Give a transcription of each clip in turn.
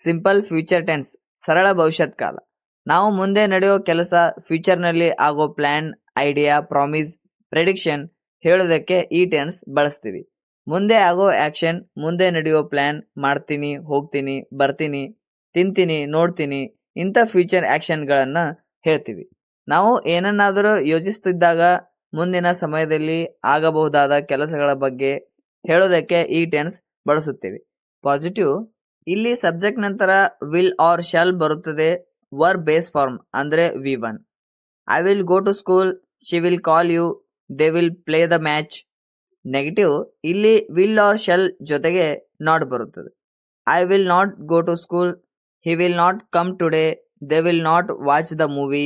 Simple future tense, ಸರಳ ಭವಿಷ್ಯತ್ ಕಾಲ. ನಾವು ಮುಂದೆ ನಡೆಯೋ ಕೆಲಸ, ಫ್ಯೂಚರ್ನಲ್ಲಿ ಆಗೋ ಪ್ಲಾನ್, ಐಡಿಯಾ, ಪ್ರಾಮಿಸ್, ಪ್ರೆಡಿಕ್ಷನ್ ಹೇಳೋದಕ್ಕೆ ಈ ಟೆನ್ಸ್ ಬಳಸ್ತೀವಿ. ಮುಂದೆ ಆಗೋ ಆಕ್ಷನ್, ಮುಂದೆ ನಡೆಯೋ ಪ್ಲಾನ್, ಮಾಡ್ತೀನಿ, ಹೋಗ್ತೀನಿ, ಬರ್ತೀನಿ, ತಿಂತೀನಿ, ನೋಡ್ತೀನಿ, ಇಂಥ ಫ್ಯೂಚರ್ ಆಕ್ಷನ್ಗಳನ್ನ ಹೇಳ್ತೀವಿ. ನಾವು ಏನನ್ನಾದರೂ ಯೋಚಿಸ್ತಿದ್ದಾಗ ಮುಂದಿನ ಸಮಯದಲ್ಲಿ ಆಗಬಹುದಾದ ಕೆಲಸಗಳ ಬಗ್ಗೆ ಹೇಳೋದಕ್ಕೆ ಈ ಟೆನ್ಸ್ ಬಳಸುತ್ತೇವೆ. ಪಾಸಿಟಿವ್, ಇಲ್ಲಿ ಸಬ್ಜೆಕ್ಟ್ ನಂತರ ವಿಲ್ ಆರ್ ಶಾಲ್ ಬರುತ್ತದೆ. ವರ್ಬ್ ಬೇಸ್ ಫಾರ್ಮ್ ಅಂದ್ರೆ V1. I will go to school, she will call you, they will play the match. Negative, ಇಲ್ಲಿ ವಿಲ್ ಆರ್ ಶಾಲ್ ಜೊತೆಗೆ ನಾಟ್ ಬರುತ್ತದೆ. I will not go to school, he will not come today, they will not watch the movie.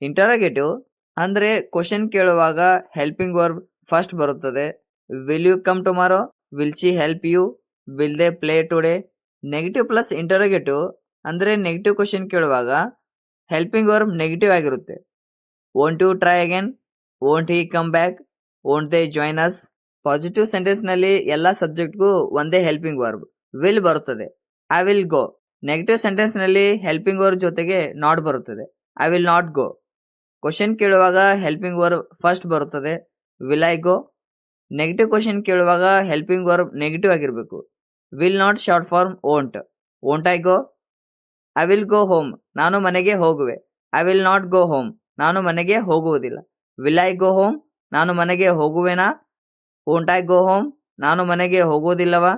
Interrogative ಅಂದ್ರೆ question ಕೇಳುವಾಗ helping verb first ಬರುತ್ತದೆ. Will you come tomorrow, will she help you, will they play today. Negative plus interrogative ಅಂದ್ರೆ negative question ಕೇಳುವಾಗ helping verb negative ಆಗಿರುತ್ತೆ. Won't you try again, won't he come back, won't they join us. Positive sentence ನಲ್ಲಿ ಎಲ್ಲಾ ಸಬ್ಜೆಕ್ಟ್ಗೂ ಒಂದೇ helping verb will ಬರುತ್ತದೆ. I will go. Negative sentence ನಲ್ಲಿ helping verb ಜೊತೆಗೆ ನಾಟ್ ಬರುತ್ತದೆ. I will not go. Question ಕೇಳುವಾಗ ಹೆಲ್ಪಿಂಗ್ ವರ್ಬ್ ಫಸ್ಟ್ ಬರುತ್ತದೆ. Will I go. Negative question ಕೇಳುವಾಗ ಹೆಲ್ಪಿಂಗ್ ವರ್ಬ್ ನೆಗೆಟಿವ್ ಆಗಿರಬೇಕು. Will not short form won't. Won't I go. I will go home. ನಾನು ಮನೆಗೆ ಹೋಗುವೆ. I will not go home. ನಾನು ಮನೆಗೆ ಹೋಗುವುದಿಲ್ಲ. Will I go home. ನಾನು ಮನೆಗೆ ಹೋಗುವೆನಾ. Won't I go home. ನಾನು ಮನೆಗೆ ಹೋಗುವುದಿಲ್ಲವಾ.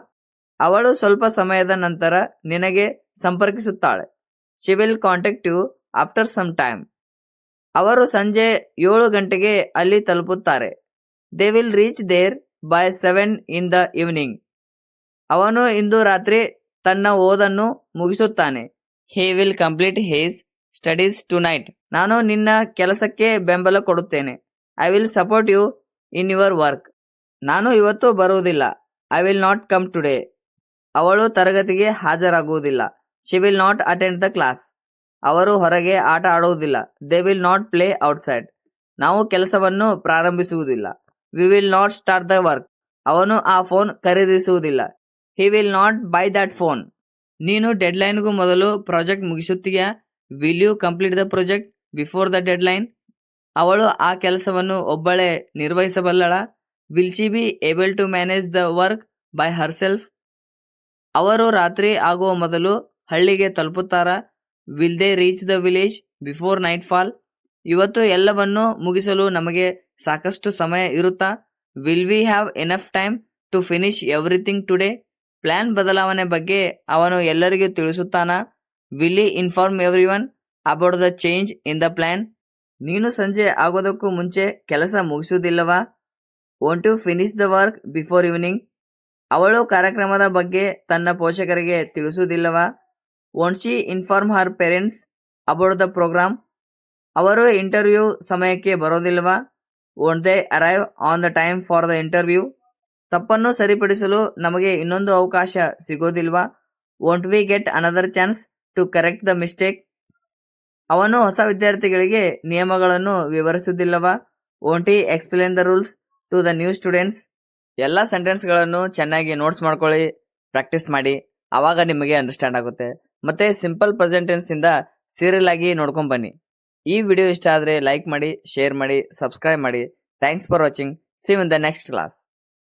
ಅವಳು ಸ್ವಲ್ಪ ಸಮಯದ ನಂತರ ನಿನಗೆ ಸಂಪರ್ಕಿಸುತ್ತಾಳೆ. She will contact you after some time. ಅವರು ಸಂಜೆ 7 ಗಂಟೆಗೆ ಅಲ್ಲಿ ತಲುಪುತ್ತಾರೆ. They will reach there by 7 in the evening. ಅವನು ಇಂದು ರಾತ್ರಿ ತನ್ನ ಓದನ್ನು ಮುಗಿಸುತ್ತಾನೆ. He will complete he's studies tonight. ನಾನು ನಿನ್ನ ಕೆಲಸಕ್ಕೆ ಬೆಂಬಲ ಕೊಡುತ್ತೇನೆ. I will support you in your work. ನಾನು ಇವತ್ತು ಬರುವುದಿಲ್ಲ. I will not come today. ಅವಳು ತರಗತಿಗೆ ಹಾಜರಾಗುವುದಿಲ್ಲ. She will not attend the class. ಅವರು ಹೊರಗೆ ಆಟ ಆಡುವುದಿಲ್ಲ. They will not play outside. ನಾವು ಕೆಲಸವನ್ನು ಪ್ರಾರಂಭಿಸುವುದಿಲ್ಲ. We will not start the work. ಅವನು ಆ ಫೋನ್ ಖರೀದಿಸುವುದಿಲ್ಲ. He will not buy that phone. ನೀನು ಡೆಡ್ಲೈನ್ಗೂ ಮೊದಲು ಪ್ರಾಜೆಕ್ಟ್ ಮುಗಿಸುತ್ತೀಯಾ. Will you complete the project before the deadline. ಅವಳು ಆ ಕೆಲಸವನ್ನು ಒಬ್ಬಳೇ ನಿರ್ವಹಿಸಬಲ್ಲಳ. Will she be able to manage the work by herself. ಅವರು ರಾತ್ರಿ ಆಗುವ ಮೊದಲು ಹಳ್ಳಿಗೆ ತಲುಪುತ್ತಾರಾ. Will they reach the village before nightfall. ಇವತ್ತು ಎಲ್ಲವನ್ನೂ ಮುಗಿಸಲು ನಮಗೆ ಸಾಕಷ್ಟು ಸಮಯ ಇರುತ್ತಾ. Will we have enough time to finish everything today. Plan ಬದಲಾವಣೆ ಬಗ್ಗೆ ಅವನು ಎಲ್ಲರಿಗೂ ತಿಳಿಸುತ್ತಾನಾ. Will he inform everyone about the change in the plan. ನೀನು ಸಂಜೆ ಆಗೋದಕ್ಕೂ ಮುಂಚೆ ಕೆಲಸ ಮುಗಿಸುವುದಿಲ್ಲವಾ. Won't you finish the work before evening. ಅವಳು ಕಾರ್ಯಕ್ರಮದ ಬಗ್ಗೆ ತನ್ನ ಪೋಷಕರಿಗೆ ತಿಳಿಸುವುದಿಲ್ಲವಾ. Won't she inform her parents about the programme. ಅವರು ಇಂಟರ್ವ್ಯೂ ಸಮಯಕ್ಕೆ ಬರೋದಿಲ್ವಾ. Won't they arrive on the time for the interview. ತಪ್ಪನ್ನು ಸರಿಪಡಿಸಲು ನಮಗೆ ಇನ್ನೊಂದು ಅವಕಾಶ ಸಿಗೋದಿಲ್ವಾ. Won't we get another chance to correct the mistake. ಅವನು ಹೊಸ ವಿದ್ಯಾರ್ಥಿಗಳಿಗೆ ನಿಯಮಗಳನ್ನು ವಿವರಿಸುವುದಿಲ್ಲವಾ. Won't he explain the rules to the new students. ಎಲ್ಲ ಸೆಂಟೆನ್ಸ್ಗಳನ್ನು ಚೆನ್ನಾಗಿ ನೋಟ್ಸ್ ಮಾಡ್ಕೊಳ್ಳಿ, ಪ್ರಾಕ್ಟೀಸ್ ಮಾಡಿ. ಆವಾಗ ನಿಮಗೆ ಅಂಡರ್ಸ್ಟ್ಯಾಂಡ್ ಆಗುತ್ತೆ. ಮತ್ತೆ ಸಿಂಪಲ್ ಪ್ರೆಸೆಂಟ್ ಟೆನ್ಸ್ ಇಂದ ಸೀರಿಯಲ್ ಆಗಿ ನೋಡ್ಕೊಂಡ್ ಬನ್ನಿ. ಈ ವಿಡಿಯೋ ಇಷ್ಟ ಆದರೆ ಲೈಕ್ ಮಾಡಿ, ಶೇರ್ ಮಾಡಿ, ಸಬ್ಸ್ಕ್ರೈಬ್ ಮಾಡಿ. Thanks for watching. See you in the next class.